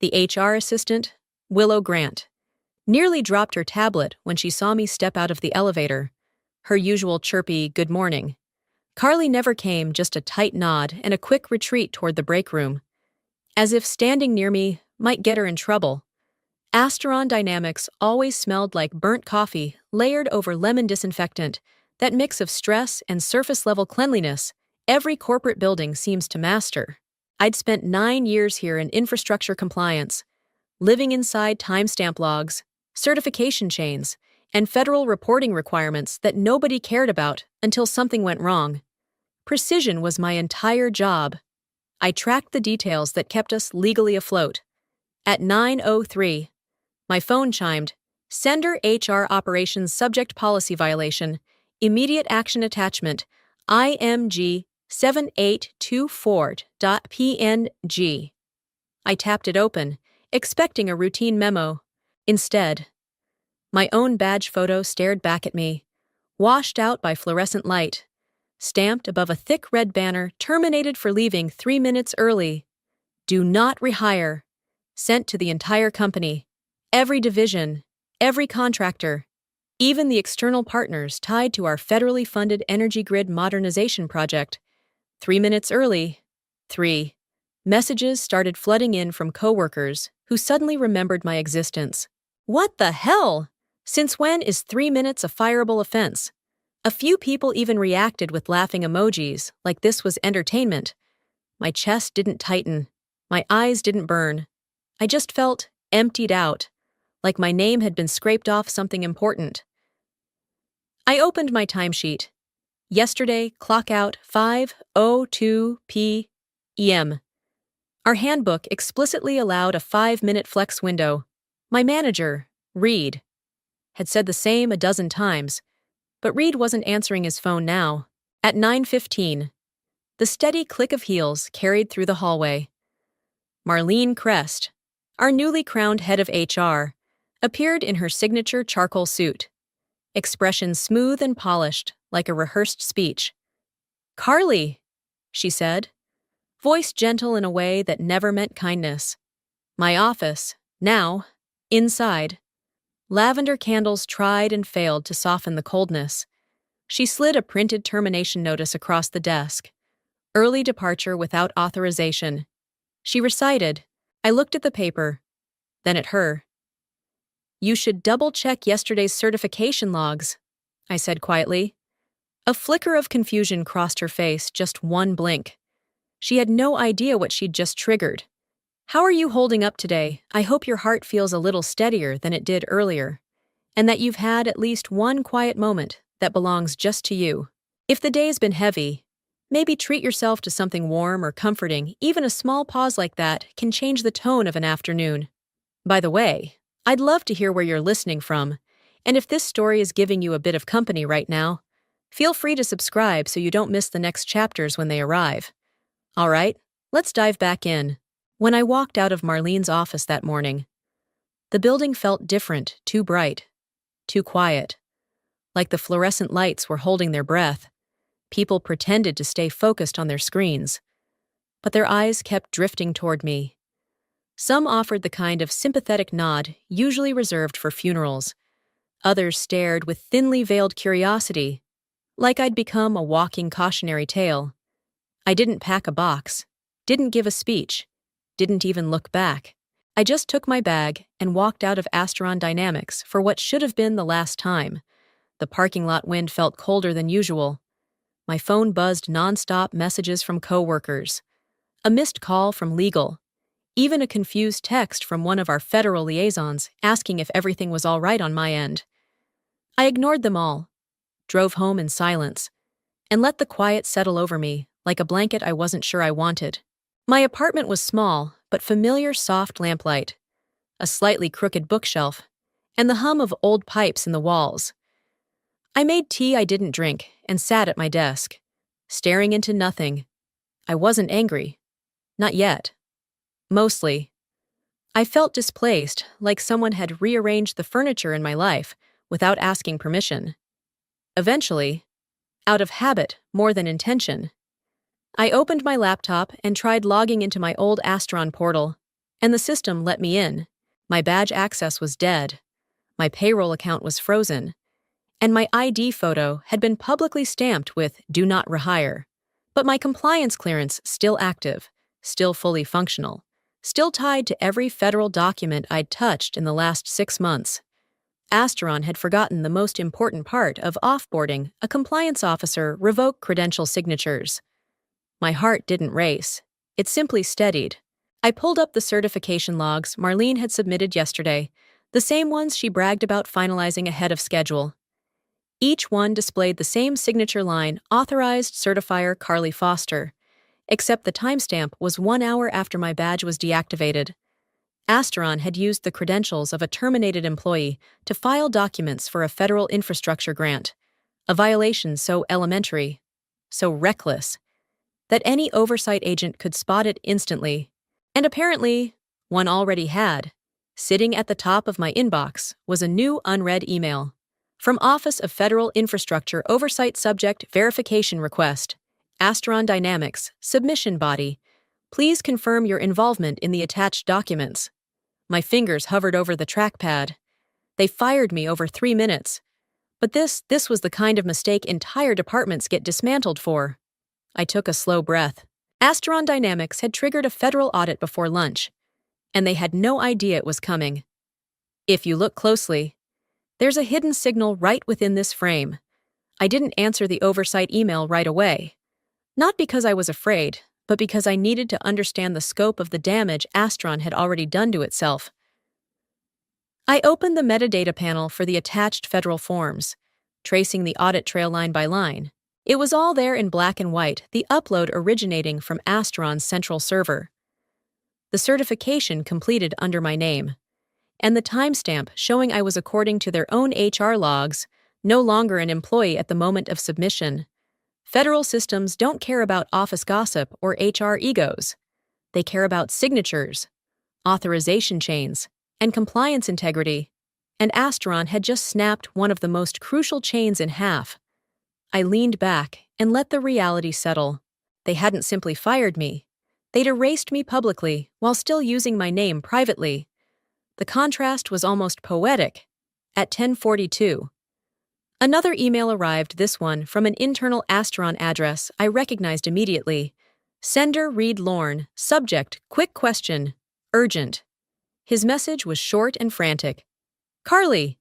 The HR assistant, Willow Grant, nearly dropped her tablet when she saw me step out of the elevator. Her usual chirpy good morning. Carly never came, just a tight nod and a quick retreat toward the break room. As if standing near me might get her in trouble. Asteron Dynamics always smelled like burnt coffee layered over lemon disinfectant, that mix of stress and surface-level cleanliness every corporate building seems to master. I'd spent 9 years here in infrastructure compliance, living inside timestamp logs, certification chains, and federal reporting requirements that nobody cared about until something went wrong. Precision was my entire job. I tracked the details that kept us legally afloat. At 9:03, my phone chimed, Sender HR Operations Subject Policy Violation, Immediate Action Attachment, IMG 7824.png. I tapped it open, expecting a routine memo. Instead, my own badge photo stared back at me, washed out by fluorescent light, stamped above a thick red banner, terminated for leaving 3 minutes early. Do not rehire. Sent to the entire company, every division, every contractor, even the external partners tied to our federally funded energy grid modernization project. 3 minutes early. 3. Messages started flooding in from coworkers who suddenly remembered my existence. What the hell? Since when is 3 minutes a fireable offense? A few people even reacted with laughing emojis, like this was entertainment. My chest didn't tighten. My eyes didn't burn. I just felt emptied out, like my name had been scraped off something important. I opened my timesheet. Yesterday, clock out 5:02 p.m. Our handbook explicitly allowed a 5-minute flex window. My manager, Reed, had said the same a dozen times, but Reed wasn't answering his phone now. At 9:15, the steady click of heels carried through the hallway. Marlene Crest, our newly crowned head of HR, appeared in her signature charcoal suit, expression smooth and polished like a rehearsed speech. Carly, she said, voice gentle in a way that never meant kindness. My office, now, inside. Lavender candles tried and failed to soften the coldness. She slid a printed termination notice across the desk. Early departure without authorization. She recited. I looked at the paper, then at her. You should double-check yesterday's certification logs, I said quietly. A flicker of confusion crossed her face, just one blink. She had no idea what she'd just triggered. How are you holding up today? I hope your heart feels a little steadier than it did earlier, and that you've had at least one quiet moment that belongs just to you. If the day's been heavy, maybe treat yourself to something warm or comforting. Even a small pause like that can change the tone of an afternoon. By the way, I'd love to hear where you're listening from, and if this story is giving you a bit of company right now, feel free to subscribe so you don't miss the next chapters when they arrive. All right, let's dive back in. When I walked out of Marlene's office that morning, the building felt different, too bright, too quiet. Like the fluorescent lights were holding their breath. People pretended to stay focused on their screens, but their eyes kept drifting toward me. Some offered the kind of sympathetic nod usually reserved for funerals. Others stared with thinly veiled curiosity, like I'd become a walking cautionary tale. I didn't pack a box, didn't give a speech, didn't even look back. I just took my bag and walked out of Asteron Dynamics for what should have been the last time. The parking lot wind felt colder than usual. My phone buzzed nonstop messages from coworkers, a missed call from legal, even a confused text from one of our federal liaisons asking if everything was all right on my end. I ignored them all, drove home in silence, and let the quiet settle over me like a blanket I wasn't sure I wanted. My apartment was small, but familiar soft lamplight, a slightly crooked bookshelf, and the hum of old pipes in the walls. I made tea I didn't drink and sat at my desk, staring into nothing. I wasn't angry. Not yet. Mostly. I felt displaced, like someone had rearranged the furniture in my life without asking permission. Eventually, out of habit more than intention, I opened my laptop and tried logging into my old Astron portal. And the system let me in. My badge access was dead. My payroll account was frozen. And my ID photo had been publicly stamped with "Do Not Rehire." But my compliance clearance still active, still fully functional, still tied to every federal document I'd touched in the last 6 months. Asteron had forgotten the most important part of offboarding a compliance officer revoke credential signatures. My heart didn't race. It simply steadied. I pulled up the certification logs Marlene had submitted yesterday, the same ones she bragged about finalizing ahead of schedule. Each one displayed the same signature line, "Authorized Certifier Carly Foster," except the timestamp was 1 hour after my badge was deactivated. Asteron had used the credentials of a terminated employee to file documents for a federal infrastructure grant, a violation so elementary, so reckless, that any oversight agent could spot it instantly. And apparently, one already had. Sitting at the top of my inbox was a new unread email. From Office of Federal Infrastructure Oversight Subject Verification Request, Asteron Dynamics, Submission Body. Please confirm your involvement in the attached documents. My fingers hovered over the trackpad. They fired me over 3 minutes. But this was the kind of mistake entire departments get dismantled for. I took a slow breath. Asteron Dynamics had triggered a federal audit before lunch, and they had no idea it was coming. If you look closely, there's a hidden signal right within this frame. I didn't answer the oversight email right away. Not because I was afraid, but because I needed to understand the scope of the damage Asteron had already done to itself. I opened the metadata panel for the attached federal forms, tracing the audit trail line by line. It was all there in black and white, the upload originating from Asteron's central server. The certification completed under my name, and the timestamp showing I was, according to their own HR logs, no longer an employee at the moment of submission. Federal systems don't care about office gossip or HR egos. They care about signatures, authorization chains, and compliance integrity. And Asteron had just snapped one of the most crucial chains in half. I leaned back and let the reality settle. They hadn't simply fired me. They'd erased me publicly while still using my name privately. The contrast was almost poetic. At 10:42. Another email arrived, this one from an internal Asteron address I recognized immediately. Sender Reed Lorne, subject, quick question, urgent. His message was short and frantic. Carly,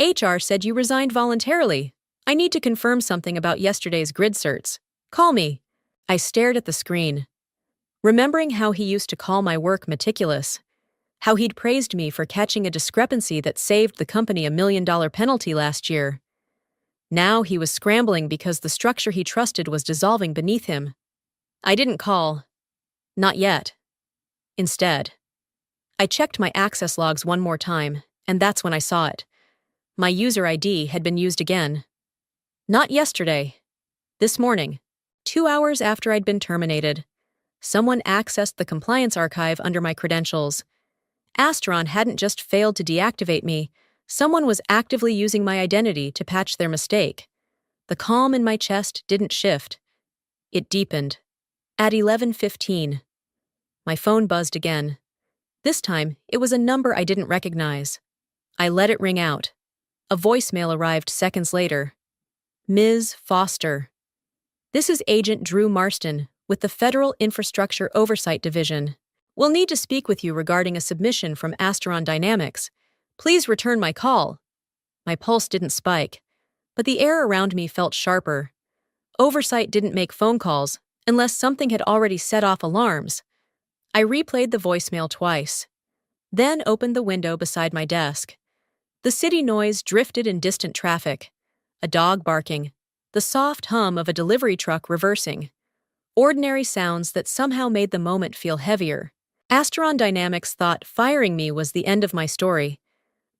HR said you resigned voluntarily. I need to confirm something about yesterday's grid certs. Call me. I stared at the screen, remembering how he used to call my work meticulous, how he'd praised me for catching a discrepancy that saved the company $1 million penalty last year. Now he was scrambling because the structure he trusted was dissolving beneath him. I didn't call. Not yet. Instead, I checked my access logs one more time, and that's when I saw it. My user ID had been used again. Not yesterday. This morning, 2 hours after I'd been terminated. Someone accessed the compliance archive under my credentials. Asteron hadn't just failed to deactivate me, someone was actively using my identity to patch their mistake. The calm in my chest didn't shift. It deepened. At 11:15, my phone buzzed again. This time, it was a number I didn't recognize. I let it ring out. A voicemail arrived seconds later. Ms. Foster. This is Agent Drew Marston with the Federal Infrastructure Oversight Division. We'll need to speak with you regarding a submission from Asteron Dynamics. Please return my call. My pulse didn't spike, but the air around me felt sharper. Oversight didn't make phone calls unless something had already set off alarms. I replayed the voicemail twice, then opened the window beside my desk. The city noise drifted in distant traffic. A dog barking, the soft hum of a delivery truck reversing. Ordinary sounds that somehow made the moment feel heavier. Asteron Dynamics thought firing me was the end of my story,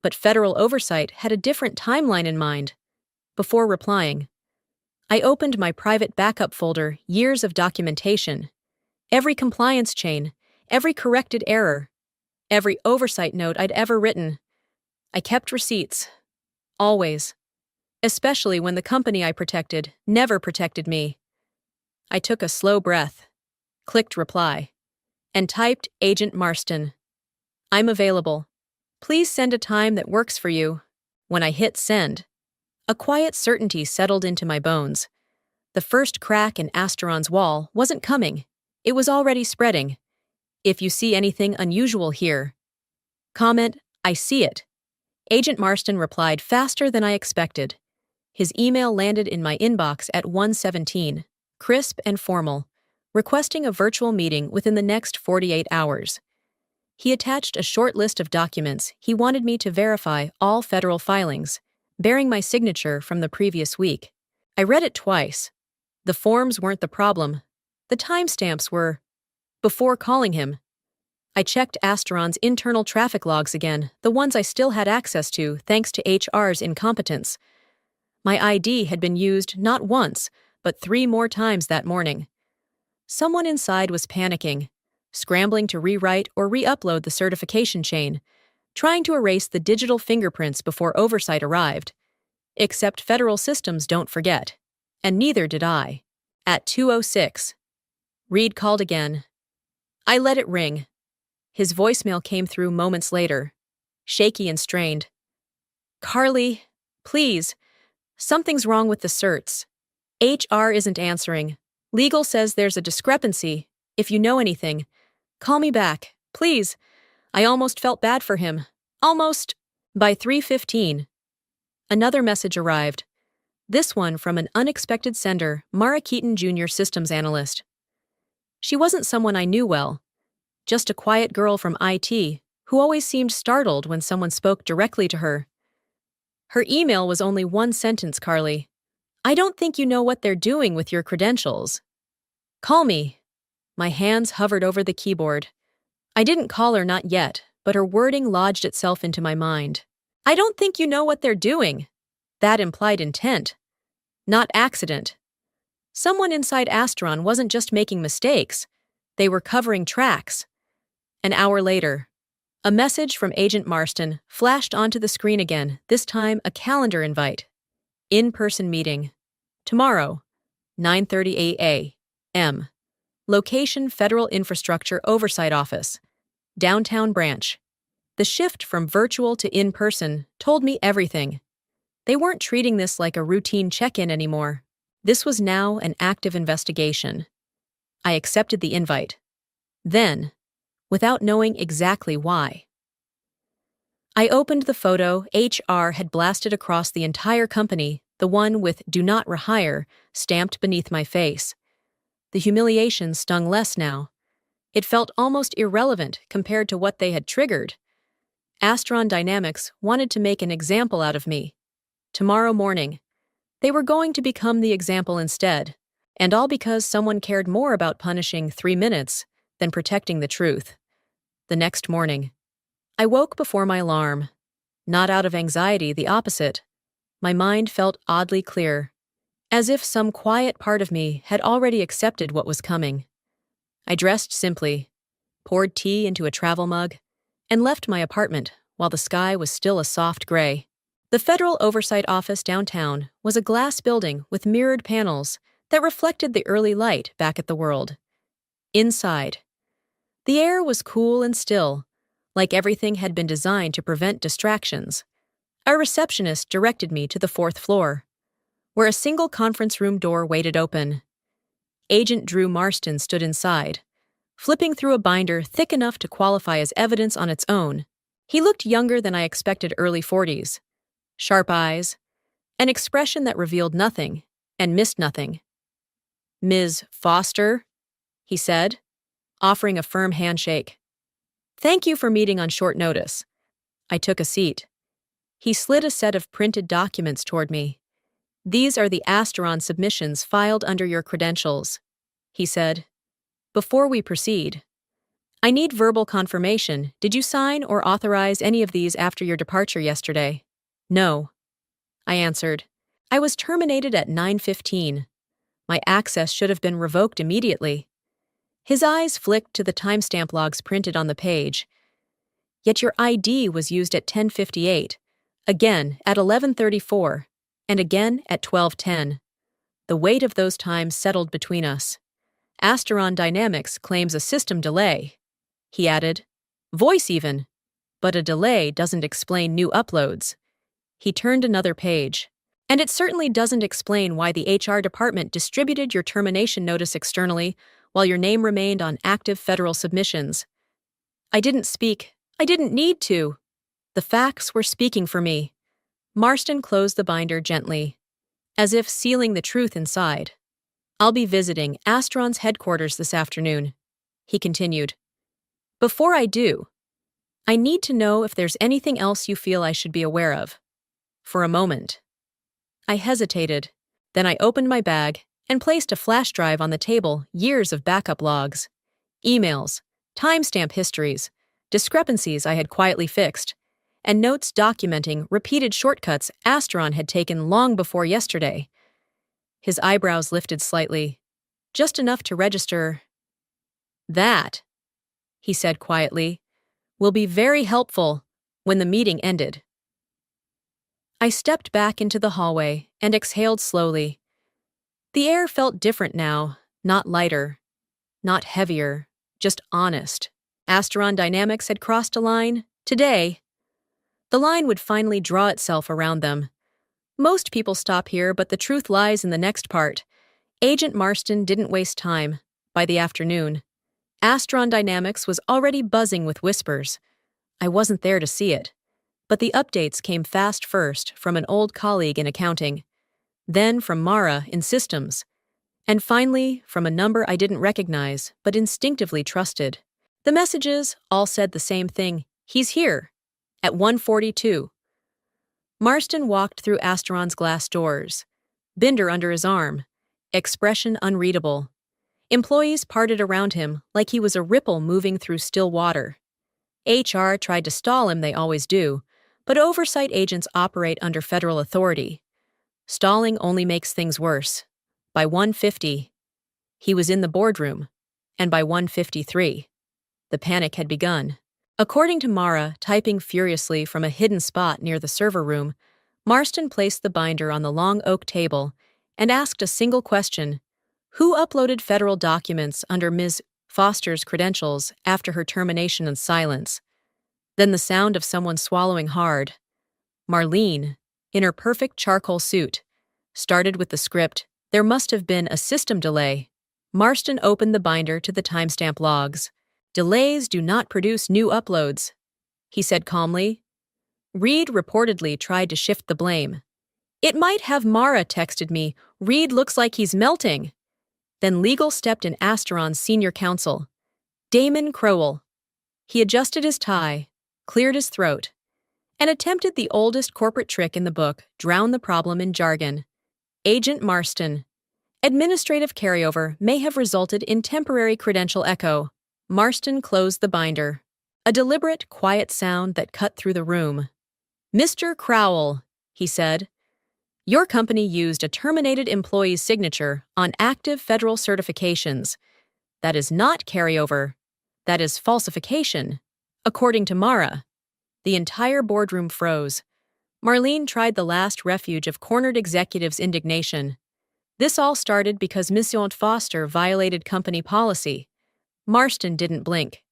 but federal oversight had a different timeline in mind. Before replying, I opened my private backup folder, years of documentation. Every compliance chain, every corrected error, every oversight note I'd ever written. I kept receipts. Always. Especially when the company I protected never protected me. I took a slow breath, clicked reply, and typed Agent Marston. I'm available. Please send a time that works for you. When I hit send, a quiet certainty settled into my bones. The first crack in Asteron's wall wasn't coming. It was already spreading. If you see anything unusual here, comment, I see it. Agent Marston replied faster than I expected. His email landed in my inbox at 1:17, crisp and formal, requesting a virtual meeting within the next 48 hours. He attached a short list of documents he wanted me to verify all federal filings, bearing my signature from the previous week. I read it twice. The forms weren't the problem. The timestamps were. Before calling him, I checked Asteron's internal traffic logs again, the ones I still had access to thanks to HR's incompetence. My ID had been used not once, but 3 more times that morning. Someone inside was panicking, scrambling to rewrite or re-upload the certification chain, trying to erase the digital fingerprints before oversight arrived. Except federal systems don't forget. And neither did I. At 2:06, Reed called again. I let it ring. His voicemail came through moments later, shaky and strained. Carly, please. Something's wrong with the certs. HR isn't answering. Legal says there's a discrepancy. If you know anything, call me back, please. I almost felt bad for him. Almost. By 3:15, another message arrived. This one from an unexpected sender, Mara Keaton Jr., systems analyst. She wasn't someone I knew well, just a quiet girl from IT who always seemed startled when someone spoke directly to her. Her email was only one sentence, Carly. I don't think you know what they're doing with your credentials. Call me. My hands hovered over the keyboard. I didn't call her, not yet, but her wording lodged itself into my mind. I don't think you know what they're doing. That implied intent, not accident. Someone inside Asteron wasn't just making mistakes. They were covering tracks. An hour later, a message from Agent Marston flashed onto the screen again, this time a calendar invite. In-person meeting. Tomorrow, 9:30 a.m. Location Federal Infrastructure Oversight Office. Downtown branch. The shift from virtual to in-person told me everything. They weren't treating this like a routine check-in anymore. This was now an active investigation. I accepted the invite. Then, without knowing exactly why, I opened the photo HR had blasted across the entire company, the one with "Do Not Rehire" stamped beneath my face. The humiliation stung less now. It felt almost irrelevant compared to what they had triggered. Astron Dynamics wanted to make an example out of me. Tomorrow morning, they were going to become the example instead, and all because someone cared more about punishing 3 minutes than protecting the truth. The next morning, I woke before my alarm. Not out of anxiety, the opposite. My mind felt oddly clear, as if some quiet part of me had already accepted what was coming. I dressed simply, poured tea into a travel mug, and left my apartment while the sky was still a soft gray. The Federal Oversight Office downtown was a glass building with mirrored panels that reflected the early light back at the world. Inside, the air was cool and still, like everything had been designed to prevent distractions. A receptionist directed me to the 4th floor, where a single conference room door waited open. Agent Drew Marston stood inside, flipping through a binder thick enough to qualify as evidence on its own. He looked younger than I expected, early 40s. Sharp eyes, an expression that revealed nothing and missed nothing. Ms. Foster, he said, offering a firm handshake. Thank you for meeting on short notice. I took a seat. He slid a set of printed documents toward me. These are the Asteron submissions filed under your credentials, he said. Before we proceed, I need verbal confirmation. Did you sign or authorize any of these after your departure yesterday? No, I answered. I was terminated at 9:15. My access should have been revoked immediately. His eyes flicked to the timestamp logs printed on the page. Yet your ID was used at 10:58, again at 11:34, and again at 12:10. The weight of those times settled between us. Asteron Dynamics claims a system delay, he added. Voice even. But a delay doesn't explain new uploads. He turned another page. And it certainly doesn't explain why the HR department distributed your termination notice externally while your name remained on active federal submissions. I didn't speak. I didn't need to. The facts were speaking for me. Marston closed the binder gently, as if sealing the truth inside. I'll be visiting Astron's headquarters this afternoon, he continued. Before I do, I need to know if there's anything else you feel I should be aware of. For a moment, I hesitated. Then I opened my bag and placed a flash drive on the table, years of backup logs, emails, timestamp histories, discrepancies I had quietly fixed, and notes documenting repeated shortcuts Astron had taken long before yesterday. His eyebrows lifted slightly, just enough to register. That, he said quietly, will be very helpful when the meeting ended. I stepped back into the hallway and exhaled slowly. The air felt different now, not lighter, not heavier, just honest. Astron Dynamics had crossed a line. Today, the line would finally draw itself around them. Most people stop here, but the truth lies in the next part. Agent Marston didn't waste time. By the afternoon, Astron Dynamics was already buzzing with whispers. I wasn't there to see it, but the updates came fast, first from an old colleague in accounting, then from Mara in systems, and finally from a number I didn't recognize but instinctively trusted. The messages all said the same thing: he's here, at 1:42. Marston walked through Astron's glass doors, binder under his arm, expression unreadable. Employees parted around him like he was a ripple moving through still water. HR tried to stall him, they always do, but oversight agents operate under federal authority. Stalling only makes things worse. By 1:50, he was in the boardroom, and by 1:53, the panic had begun. According to Mara, typing furiously from a hidden spot near the server room, Marston placed the binder on the long oak table and asked a single question: who uploaded federal documents under Ms. Foster's credentials after her termination? And silence. Then the sound of someone swallowing hard. Marlene, in her perfect charcoal suit, started with the script. There must have been a system delay. Marston opened the binder to the timestamp logs. Delays do not produce new uploads, he said calmly. Reed reportedly tried to shift the blame. It might have. Mara texted me, Reed looks like he's melting. Then legal stepped in. Astron's senior counsel, Damon Crowell. He adjusted his tie, cleared his throat, and attempted the oldest corporate trick in the book: drown the problem in jargon. Agent Marston. Administrative carryover may have resulted in temporary credential echo. Marston closed the binder. A deliberate, quiet sound that cut through the room. Mr. Crowell, he said, your company used a terminated employee's signature on active federal certifications. That is not carryover. That is falsification, according to Mara. The entire boardroom froze. Marlene tried the last refuge of cornered executives' indignation. This all started because Ms. Foster violated company policy. Marston didn't blink.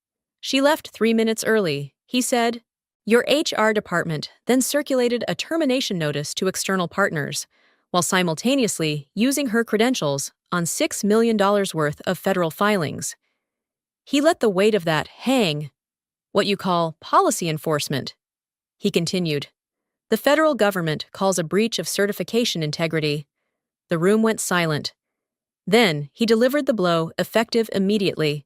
She left 3 minutes early, he said. Your HR department then circulated a termination notice to external partners, while simultaneously using her credentials on $6 million worth of federal filings. He let the weight of that hang. What you call policy enforcement. He continued. The federal government calls a breach of certification integrity. The room went silent. Then he delivered the blow, effective immediately.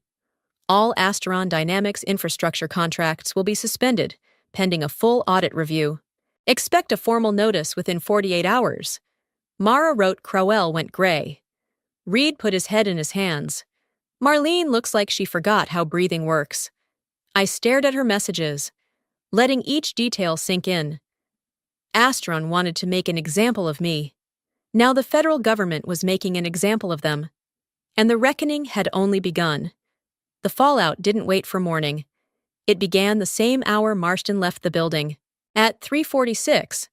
All Astron Dynamics infrastructure contracts will be suspended, pending a full audit review. Expect a formal notice within 48 hours. Mara wrote. Crowell went gray. Reed put his head in his hands. Marlene looks like she forgot how breathing works. I stared at her messages, letting each detail sink in. Astron wanted to make an example of me. Now the federal government was making an example of them. And the reckoning had only begun. The fallout didn't wait for morning. It began the same hour Marston left the building. At 3:46,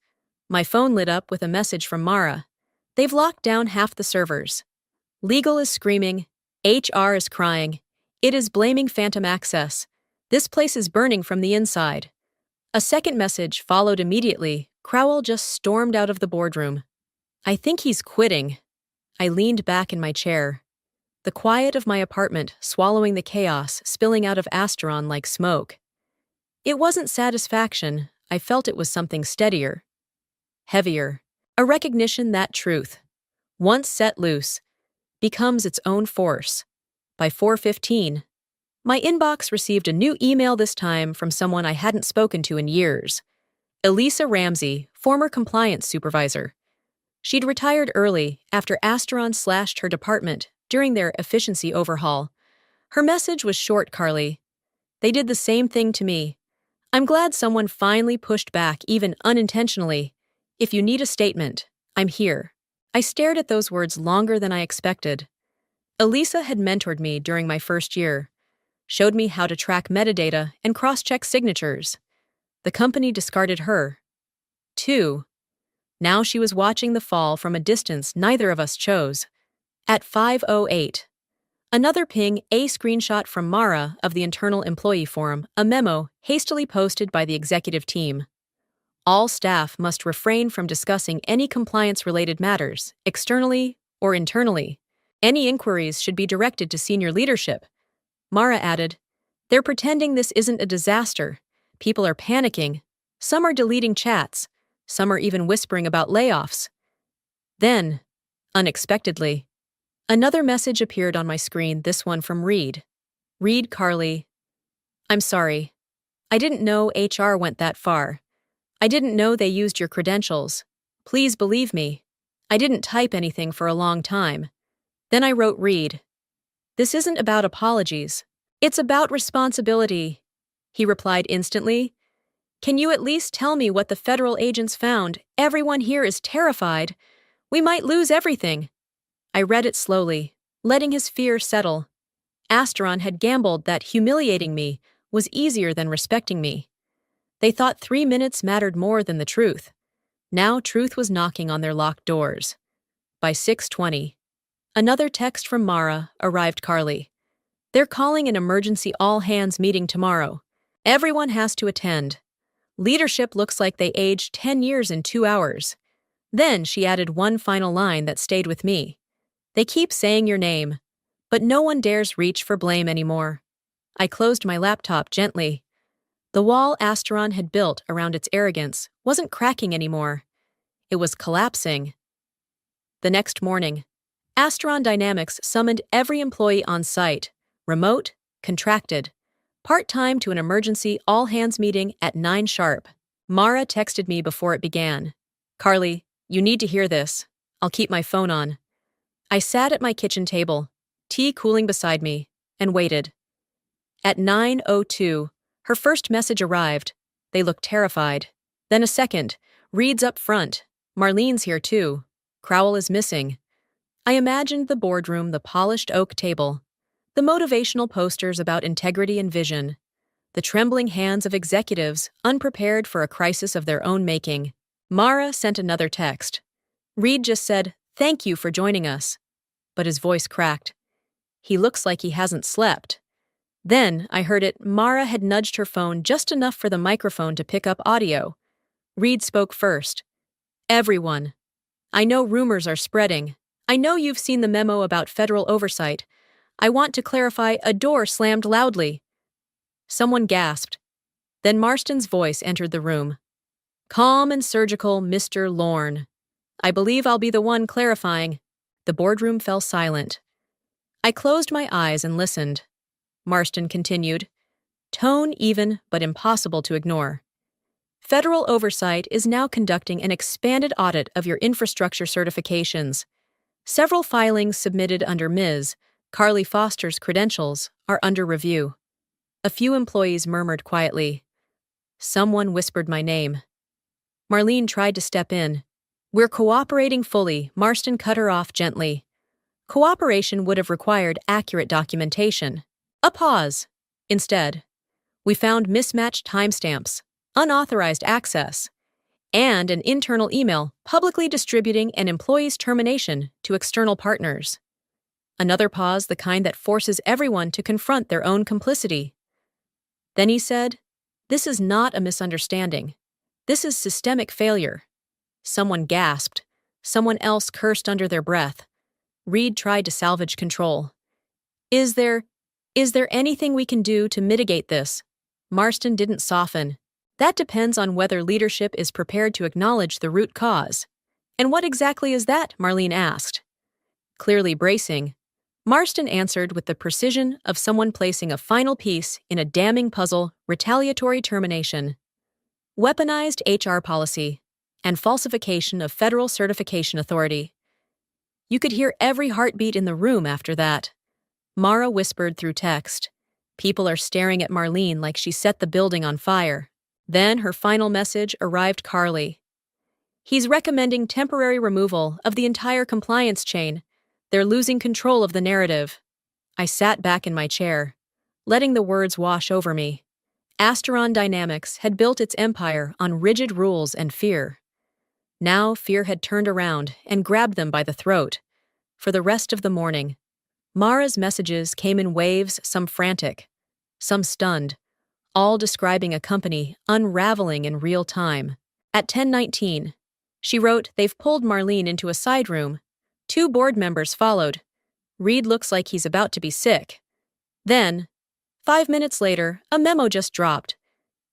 my phone lit up with a message from Mara. They've locked down half the servers. Legal is screaming. HR is crying. It is blaming phantom access. This place is burning from the inside. A second message followed immediately. Crowell just stormed out of the boardroom. I think he's quitting. I leaned back in my chair. The quiet of my apartment swallowing the chaos spilling out of Asteron like smoke. It wasn't satisfaction, I felt it was something steadier. Heavier. A recognition that truth, once set loose, becomes its own force. By 4:15, my inbox received a new email, this time from someone I hadn't spoken to in years. Elisa Ramsey, former compliance supervisor. She'd retired early after Asteron slashed her department during their efficiency overhaul. Her message was short, Carly. They did the same thing to me. I'm glad someone finally pushed back, even unintentionally. If you need a statement, I'm here. I stared at those words longer than I expected. Elisa had mentored me during my first year, showed me how to track metadata and cross-check signatures. The company discarded her. 2. Now she was watching the fall from a distance neither of us chose. At 5:08, another ping, a screenshot from Mara of the internal employee forum, a memo hastily posted by the executive team. All staff must refrain from discussing any compliance-related matters, externally or internally. Any inquiries should be directed to senior leadership. Mara added, they're pretending this isn't a disaster. People are panicking. Some are deleting chats. Some are even whispering about layoffs. Then, unexpectedly, another message appeared on my screen, this one from Reed. Reed, Carly. I'm sorry. I didn't know HR went that far. I didn't know they used your credentials. Please believe me. I didn't type anything for a long time. Then I wrote Reed. This isn't about apologies. It's about responsibility. He replied instantly. Can you at least tell me what the federal agents found? Everyone here is terrified. We might lose everything. I read it slowly, letting his fear settle. Asteron had gambled that humiliating me was easier than respecting me. They thought 3 minutes mattered more than the truth. Now truth was knocking on their locked doors. By 6:20, another text from Mara arrived, Carly. They're calling an emergency all-hands meeting tomorrow. Everyone has to attend. Leadership looks like they aged 10 years in 2 hours. Then she added one final line that stayed with me. They keep saying your name, but no one dares reach for blame anymore. I closed my laptop gently. The wall Asteron had built around its arrogance wasn't cracking anymore. It was collapsing. The next morning, Asteron Dynamics summoned every employee on site, remote, contracted, part-time, to an emergency all-hands meeting at 9 sharp. Mara texted me before it began. Carly, you need to hear this. I'll keep my phone on. I sat at my kitchen table, tea cooling beside me, and waited. At 9:02, her first message arrived. They looked terrified. Then a second. Reed's up front. Marlene's here too. Crowell is missing. I imagined the boardroom, the polished oak table, the motivational posters about integrity and vision, the trembling hands of executives unprepared for a crisis of their own making. Mara sent another text. Reed just said, "Thank you for joining us." But his voice cracked. He looks like he hasn't slept. Then I heard it. Mara had nudged her phone just enough for the microphone to pick up audio. Reed spoke first. Everyone. I know rumors are spreading. I know you've seen the memo about federal oversight. I want to clarify. A door slammed loudly. Someone gasped. Then Marston's voice entered the room. Calm and surgical, Mr. Lorne. I believe I'll be the one clarifying. The boardroom fell silent. I closed my eyes and listened. Marston continued, tone even but impossible to ignore. Federal oversight is now conducting an expanded audit of your infrastructure certifications. Several filings submitted under Ms. Carly Foster's credentials are under review. A few employees murmured quietly. Someone whispered my name. Marlene tried to step in. We're cooperating fully, Marston cut her off gently. Cooperation would have required accurate documentation. A pause. Instead, we found mismatched timestamps, unauthorized access, and an internal email publicly distributing an employee's termination to external partners. Another pause, the kind that forces everyone to confront their own complicity. Then he said, This is not a misunderstanding. This is systemic failure. Someone gasped. Someone else cursed under their breath. Reed tried to salvage control. Is there anything we can do to mitigate this? Marston didn't soften. That depends on whether leadership is prepared to acknowledge the root cause. And what exactly is that? Marlene asked. Clearly bracing, Marston answered with the precision of someone placing a final piece in a damning puzzle: retaliatory termination, weaponized HR policy, and falsification of federal certification authority. You could hear every heartbeat in the room after that. Mara whispered through text. People are staring at Marlene like she set the building on fire. Then her final message arrived: Carly. He's recommending temporary removal of the entire compliance chain. They're losing control of the narrative. I sat back in my chair, letting the words wash over me. Asteron Dynamics had built its empire on rigid rules and fear. Now fear had turned around and grabbed them by the throat. For the rest of the morning, Mara's messages came in waves, some frantic, some stunned, all describing a company unraveling in real time. At 10:19, she wrote, "They've pulled Marlene into a side room." 2 board members followed. "Reed looks like he's about to be sick." Then, 5 minutes later, a memo just dropped.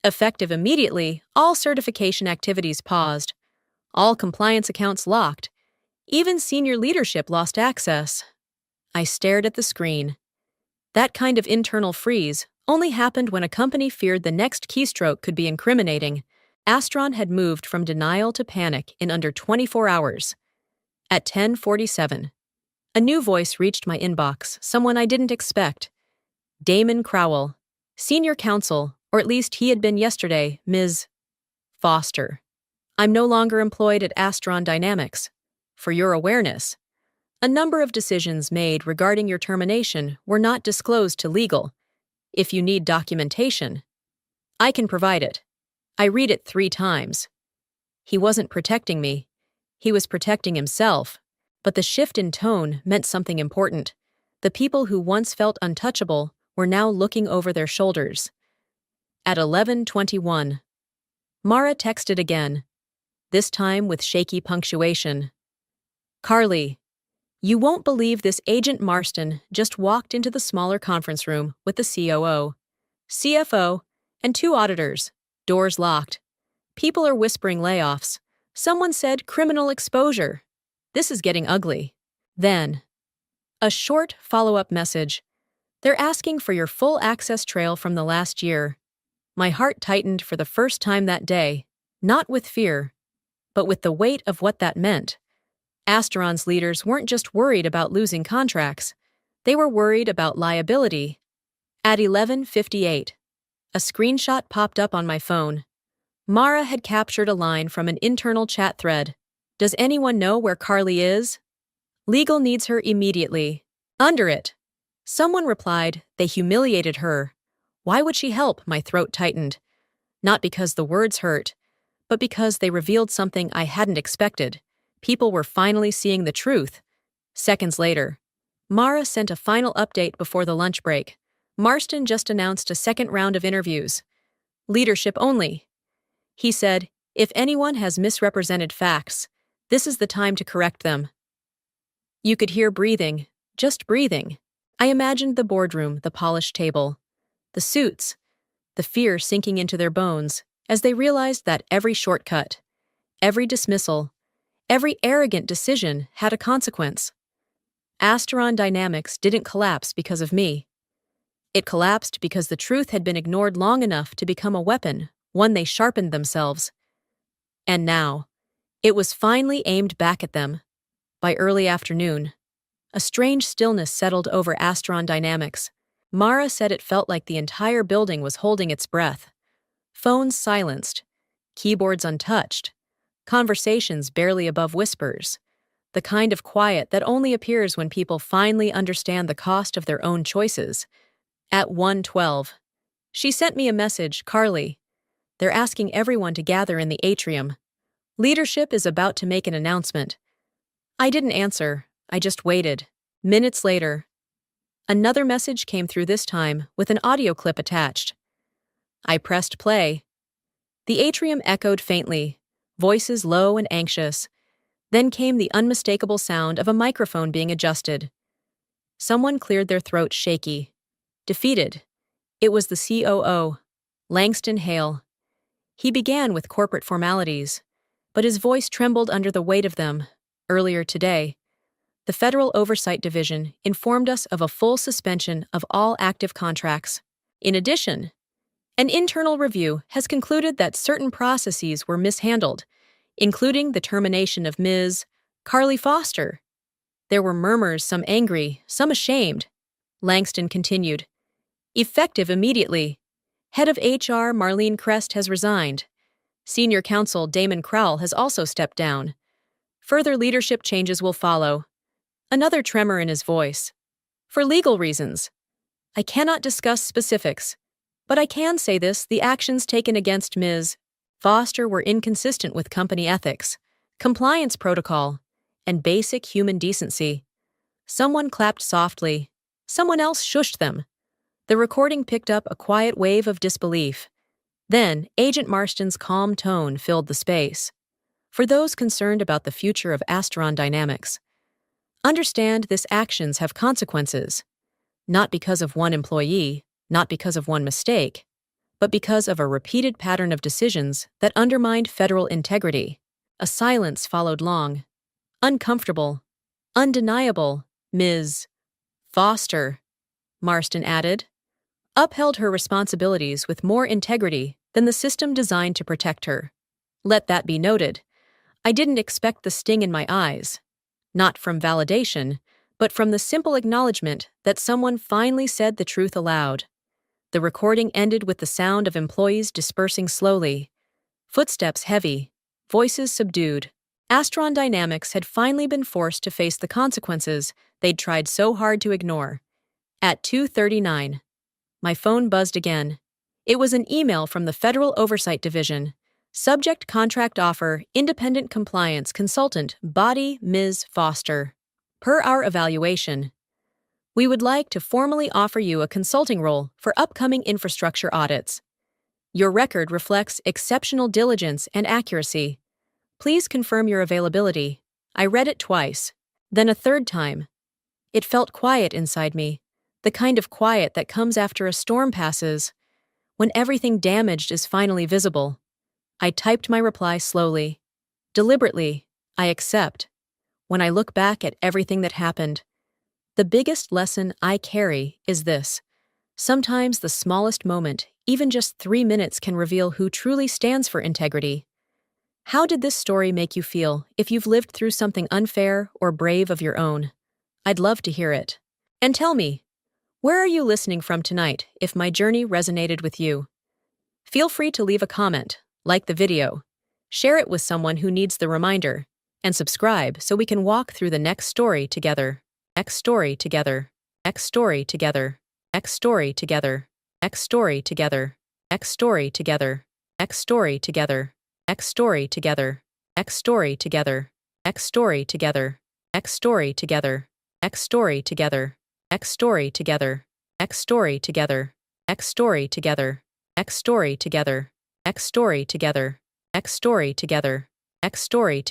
Effective immediately, all certification activities paused. All compliance accounts locked. Even senior leadership lost access. I stared at the screen. That kind of internal freeze only happened when a company feared the next keystroke could be incriminating. Astron had moved from denial to panic in under 24 hours. At 10:47, a new voice reached my inbox, someone I didn't expect. Damon Crowell, senior counsel, or at least he had been yesterday, Ms. Foster. I'm no longer employed at Astron Dynamics. For your awareness, a number of decisions made regarding your termination were not disclosed to legal. If you need documentation, I can provide it. I read it 3 times. He wasn't protecting me. He was protecting himself. But the shift in tone meant something important. The people who once felt untouchable were now looking over their shoulders. At 11:21, Mara texted again, this time with shaky punctuation. Carly, you won't believe this. Agent Marston just walked into the smaller conference room with the COO, CFO, and 2 auditors. Doors locked. People are whispering layoffs. Someone said criminal exposure. This is getting ugly. Then, a short follow-up message. They're asking for your full access trail from the last year. My heart tightened for the first time that day, not with fear, but with the weight of what that meant. Asteron's leaders weren't just worried about losing contracts. They were worried about liability. At 11:58, a screenshot popped up on my phone. Mara had captured a line from an internal chat thread. Does anyone know where Carly is? Legal needs her immediately. Under it, someone replied, they humiliated her. Why would she help? My throat tightened. Not because the words hurt, but because they revealed something I hadn't expected. People were finally seeing the truth. Seconds later, Mara sent a final update before the lunch break. Marston just announced a second round of interviews. Leadership only. He said, if anyone has misrepresented facts, this is the time to correct them. You could hear breathing, just breathing. I imagined the boardroom, the polished table, the suits, the fear sinking into their bones as they realized that every shortcut, every dismissal, every arrogant decision had a consequence. Asteron Dynamics didn't collapse because of me. It collapsed because the truth had been ignored long enough to become a weapon, one they sharpened themselves. And now, it was finally aimed back at them. By early afternoon, a strange stillness settled over Asteron Dynamics. Mara said it felt like the entire building was holding its breath. Phones silenced, keyboards untouched, conversations barely above whispers. The kind of quiet that only appears when people finally understand the cost of their own choices. At 1:12, she sent me a message, Carly. They're asking everyone to gather in the atrium. Leadership is about to make an announcement. I didn't answer, I just waited. Minutes later, another message came through, this time with an audio clip attached. I pressed play. The atrium echoed faintly, voices low and anxious. Then came the unmistakable sound of a microphone being adjusted. Someone cleared their throat shaky. Defeated. It was the COO, Langston Hale. He began with corporate formalities, but his voice trembled under the weight of them. Earlier today, the Federal Oversight Division informed us of a full suspension of all active contracts. In addition, an internal review has concluded that certain processes were mishandled, including the termination of Ms. Carly Foster. There were murmurs, some angry, some ashamed. Langston continued. Effective immediately. Head of HR Marlene Crest has resigned. Senior counsel Damon Crowell has also stepped down. Further leadership changes will follow. Another tremor in his voice. For legal reasons. I cannot discuss specifics, but I can say this: the actions taken against Ms. Foster were inconsistent with company ethics, compliance protocol, and basic human decency. Someone clapped softly. Someone else shushed them. The recording picked up a quiet wave of disbelief. Then, Agent Marston's calm tone filled the space. For those concerned about the future of Astron Dynamics, understand this actions have consequences. Not because of one employee, not because of one mistake, but because of a repeated pattern of decisions that undermined federal integrity. A silence followed long. Uncomfortable. Undeniable. Ms. Foster, Marston added, upheld her responsibilities with more integrity than the system designed to protect her. Let that be noted. I didn't expect the sting in my eyes. Not from validation, but from the simple acknowledgement that someone finally said the truth aloud. The recording ended with the sound of employees dispersing slowly. Footsteps heavy, voices subdued. Astron Dynamics had finally been forced to face the consequences they'd tried so hard to ignore. At 2:39, my phone buzzed again. It was an email from the Federal Oversight Division. Subject contract offer, independent compliance consultant, body Ms. Foster. Per our evaluation, we would like to formally offer you a consulting role for upcoming infrastructure audits. Your record reflects exceptional diligence and accuracy. Please confirm your availability. I read it twice, then a third time. It felt quiet inside me, the kind of quiet that comes after a storm passes, when everything damaged is finally visible. I typed my reply slowly. Deliberately, I accept. When I look back at everything that happened, the biggest lesson I carry is this. Sometimes the smallest moment, even just 3 minutes, can reveal who truly stands for integrity. How did this story make you feel? If you've lived through something unfair or brave of your own, I'd love to hear it. And tell me, where are you listening from tonight if my journey resonated with you? Feel free to leave a comment, like the video, share it with someone who needs the reminder, and subscribe so we can walk through the next story together. Next story together. Next story together. Next story together. Next story together. Next story together. Next story together. Next story together. Next story together. Next story together. Next story together. Next story together. Next story together. Next story together. Next story together. Next story together. Next story together. Next story together. Next story together.